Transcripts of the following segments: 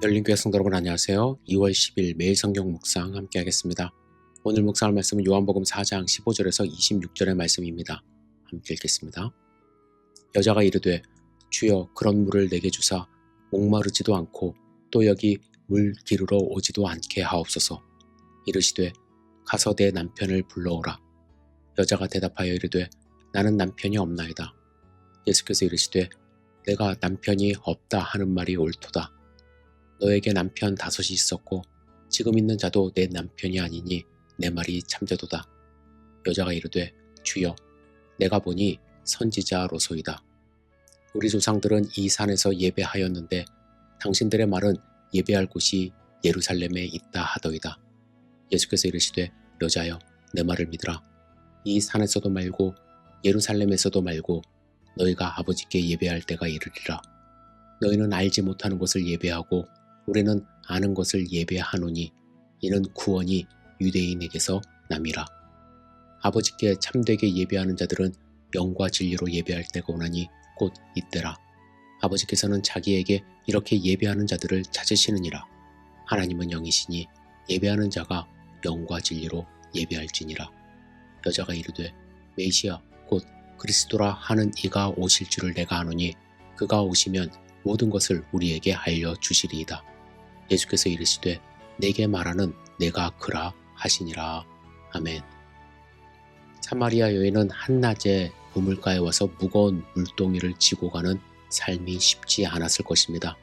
열린교회 성도 여러분 안녕하세요. 2월 10일 매일 성경 묵상 함께 하겠습니다. 오늘 묵상할 말씀은 요한복음 4장 15절에서 26절의 말씀입니다. 함께 읽겠습니다. 여자가 이르되 주여 그런 물을 내게 주사 목마르지도 않고 또 여기 물 기르러 오지도 않게 하옵소서. 이르시되 가서 내 남편을 불러오라. 여자가 대답하여 이르되 나는 남편이 없나이다. 예수께서 이르시되 내가 남편이 없다 하는 말이 옳도다. 너에게 남편 5이 있었고 지금 있는 자도 내 남편이 아니니 내 말이 참되도다. 여자가 이르되 주여 내가 보니 선지자로소이다. 우리 조상들은 이 산에서 예배하였는데 당신들의 말은 예배할 곳이 예루살렘에 있다 하더이다. 예수께서 이르시되 여자여 내 말을 믿으라. 이 산에서도 말고 예루살렘에서도 말고 너희가 아버지께 예배할 때가 이르리라. 너희는 알지 못하는 것을 예배하고 우리는 아는 것을 예배하노니 이는 구원이 유대인에게서 남이라. 아버지께 참되게 예배하는 자들은 영과 진리로 예배할 때가 오나니 곧 이때라. 아버지께서는 자기에게 이렇게 예배하는 자들을 찾으시느니라. 하나님은 영이시니 예배하는 자가 영과 진리로 예배할지니라. 여자가 이르되 메시아 곧 그리스도라 하는 이가 오실 줄을 내가 아노니 그가 오시면 모든 것을 우리에게 알려주시리이다. 예수께서 이르시되 내게 말하는 내가 그라 하시니라. 아멘. 사마리아 여인은 한낮에 우물가에 와서 무거운 물동이를 지고 가는 삶이 쉽지 않았을 것입니다.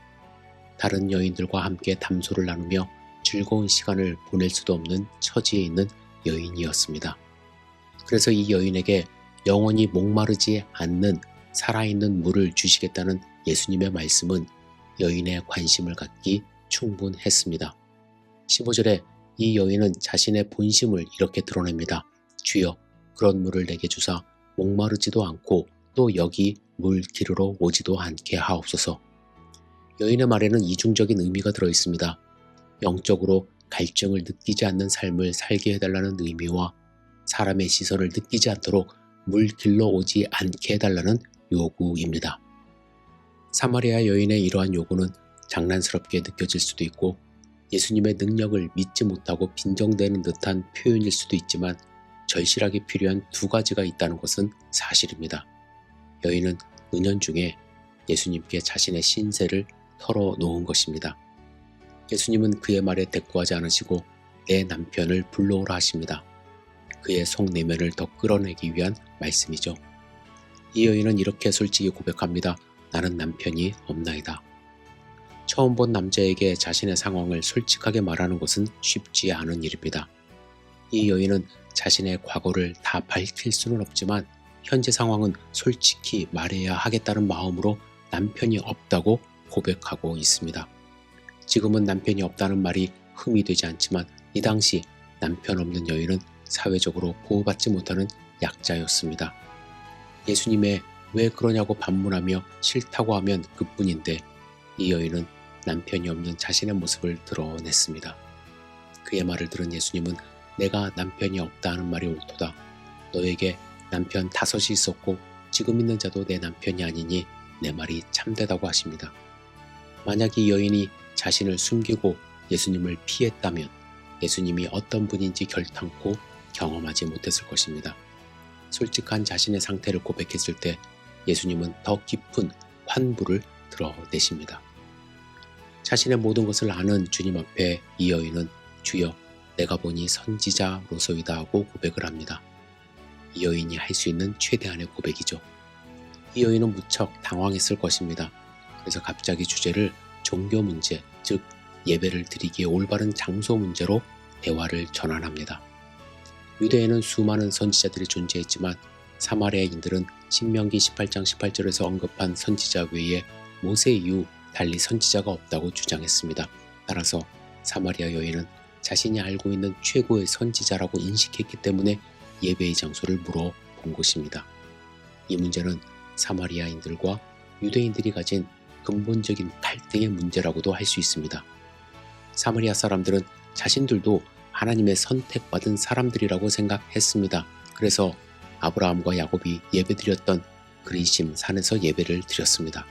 다른 여인들과 함께 담소를 나누며 즐거운 시간을 보낼 수도 없는 처지에 있는 여인이었습니다. 그래서 이 여인에게 영원히 목마르지 않는 살아있는 물을 주시겠다는 예수님의 말씀은 여인의 관심을 갖기 충분했습니다. 15절에 이 여인은 자신의 본심을 이렇게 드러냅니다. 주여 그런 물을 내게 주사 목마르지도 않고 또 여기 물 기르러 오지도 않게 하옵소서. 여인의 말에는 이중적인 의미가 들어있습니다. 영적으로 갈증을 느끼지 않는 삶을 살게 해달라는 의미와 사람의 시선을 느끼지 않도록 물 길러 오지 않게 해달라는 요구입니다. 사마리아 여인의 이러한 요구는 장난스럽게 느껴질 수도 있고 예수님의 능력을 믿지 못하고 빈정대는 듯한 표현일 수도 있지만 절실하게 필요한 두 가지가 있다는 것은 사실입니다. 여인은 은연중에 예수님께 자신의 신세를 털어놓은 것입니다. 예수님은 그의 말에 대꾸하지 않으시고 내 남편을 불러오라 하십니다. 그의 속내면을 더 끌어내기 위한 말씀이죠. 이 여인은 이렇게 솔직히 고백합니다. 나는 남편이 없나이다. 처음 본 남자에게 자신의 상황을 솔직하게 말하는 것은 쉽지 않은 일입니다. 이 여인은 자신의 과거를 다 밝힐 수는 없지만 현재 상황은 솔직히 말해야 하겠다는 마음으로 남편이 없다고 고백하고 있습니다. 지금은 남편이 없다는 말이 흠이 되지 않지만 이 당시 남편 없는 여인은 사회적으로 보호받지 못하는 약자였습니다. 예수님의 왜 그러냐고 반문하며 싫다고 하면 그뿐인데 이 여인은 남편이 없는 자신의 모습을 드러냈습니다. 그의 말을 들은 예수님은 내가 남편이 없다 하는 말이 옳도다. 너에게 남편 5이 있었고 지금 있는 자도 내 남편이 아니니 내 말이 참되다고 하십니다. 만약 이 여인이 자신을 숨기고 예수님을 피했다면 예수님이 어떤 분인지 결탄코 경험하지 못했을 것입니다. 솔직한 자신의 상태를 고백했을 때 예수님은 더 깊은 환부를 드러내십니다. 자신의 모든 것을 아는 주님 앞에 이 여인은 주여 내가 보니 선지자로소이다 하고 고백을 합니다. 이 여인이 할 수 있는 최대한의 고백이죠. 이 여인은 무척 당황했을 것입니다. 그래서 갑자기 주제를 종교 문제, 즉 예배를 드리기에 올바른 장소 문제로 대화를 전환합니다. 유대에는 수많은 선지자들이 존재했지만 사마리아인들은 신명기 18장 18절에서 언급한 선지자 외에 모세 이후 달리 선지자가 없다고 주장했습니다. 따라서 사마리아 여인은 자신이 알고 있는 최고의 선지자라고 인식했기 때문에 예배의 장소를 물어본 것입니다. 이 문제는 사마리아인들과 유대인들이 가진 근본적인 갈등의 문제라고도 할 수 있습니다. 사마리아 사람들은 자신들도 하나님의 선택받은 사람들이라고 생각했습니다. 그래서 아브라함과 야곱이 예배드렸던 그리심 산에서 예배를 드렸습니다.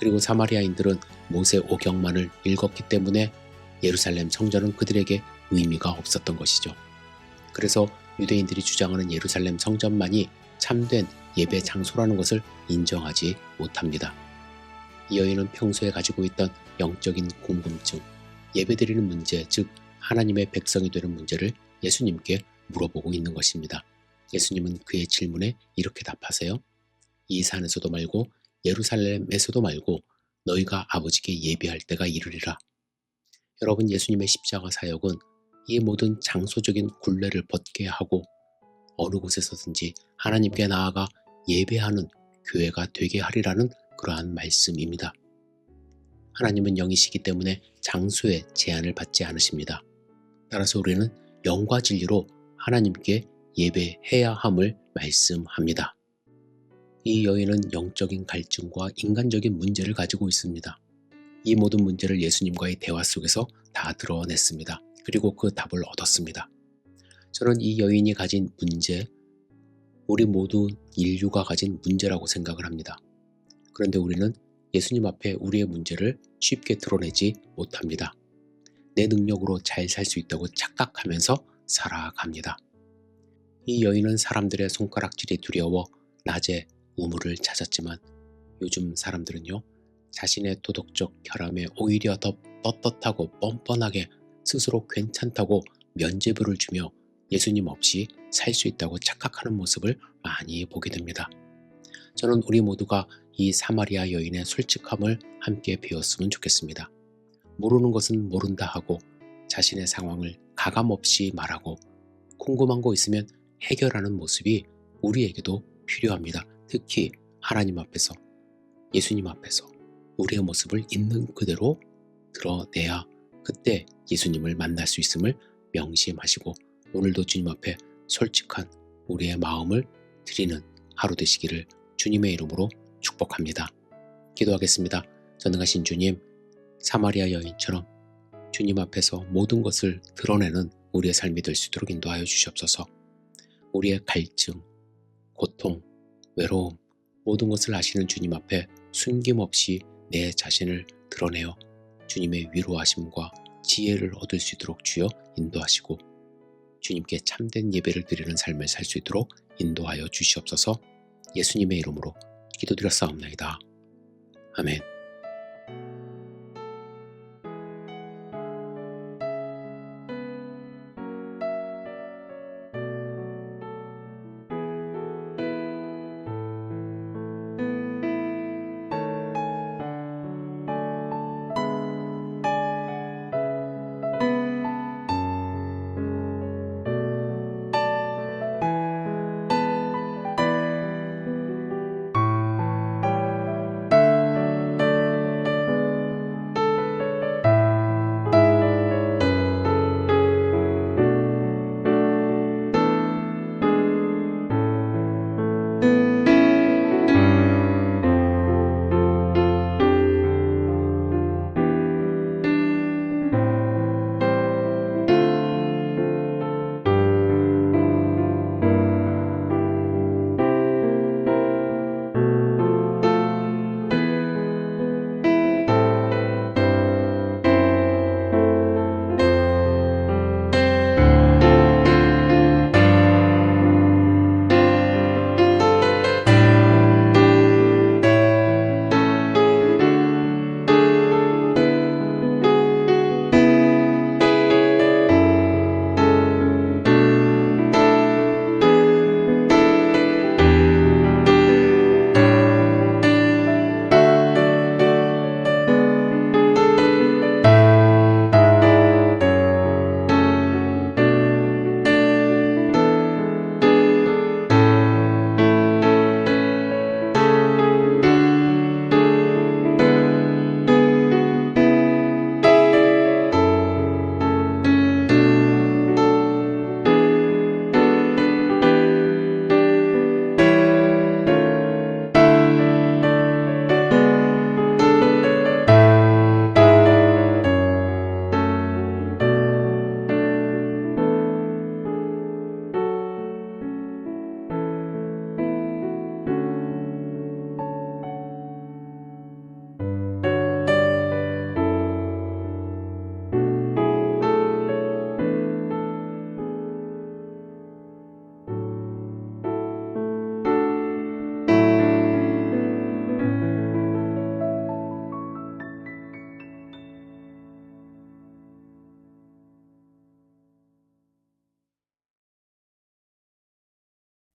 그리고 사마리아인들은 모세 오경만을 읽었기 때문에 예루살렘 성전은 그들에게 의미가 없었던 것이죠. 그래서 유대인들이 주장하는 예루살렘 성전만이 참된 예배 장소라는 것을 인정하지 못합니다. 이 여인은 평소에 가지고 있던 영적인 궁금증, 예배드리는 문제, 즉 하나님의 백성이 되는 문제를 예수님께 물어보고 있는 것입니다. 예수님은 그의 질문에 이렇게 답하세요. 이 산에서도 말고 예루살렘에서도 말고 너희가 아버지께 예배할 때가 이르리라. 여러분, 예수님의 십자가 사역은 이 모든 장소적인 굴레를 벗게 하고 어느 곳에서든지 하나님께 나아가 예배하는 교회가 되게 하리라는 그러한 말씀입니다. 하나님은 영이시기 때문에 장소에 제한을 받지 않으십니다. 따라서 우리는 영과 진리로 하나님께 예배해야 함을 말씀합니다. 이 여인은 영적인 갈증과 인간적인 문제를 가지고 있습니다. 이 모든 문제를 예수님과의 대화 속에서 다 드러냈습니다. 그리고 그 답을 얻었습니다. 저는 이 여인이 가진 문제, 우리 모두 인류가 가진 문제라고 생각을 합니다. 그런데 우리는 예수님 앞에 우리의 문제를 쉽게 드러내지 못합니다. 내 능력으로 잘 살 수 있다고 착각하면서 살아갑니다. 이 여인은 사람들의 손가락질이 두려워 낮에 우물을 찾았지만 요즘 사람들은요, 자신의 도덕적 결함에 오히려 더 떳떳하고 뻔뻔하게 스스로 괜찮다고 면죄부를 주며 예수님 없이 살 수 있다고 착각하는 모습을 많이 보게 됩니다. 저는 우리 모두가 이 사마리아 여인의 솔직함을 함께 배웠으면 좋겠습니다. 모르는 것은 모른다 하고 자신의 상황을 가감없이 말하고 궁금한 거 있으면 해결하는 모습이 우리에게도 필요합니다. 특히 하나님 앞에서, 예수님 앞에서 우리의 모습을 있는 그대로 드러내야 그때 예수님을 만날 수 있음을 명심하시고 오늘도 주님 앞에 솔직한 우리의 마음을 드리는 하루 되시기를 주님의 이름으로 축복합니다. 기도하겠습니다. 전능하신 주님, 사마리아 여인처럼 주님 앞에서 모든 것을 드러내는 우리의 삶이 될 수 있도록 인도하여 주시옵소서. 우리의 갈증, 고통, 외로움, 모든 것을 아시는 주님 앞에 숨김없이 내 자신을 드러내어 주님의 위로하심과 지혜를 얻을 수 있도록 주여 인도하시고 주님께 참된 예배를 드리는 삶을 살 수 있도록 인도하여 주시옵소서. 예수님의 이름으로 기도드렸사옵나이다. 아멘.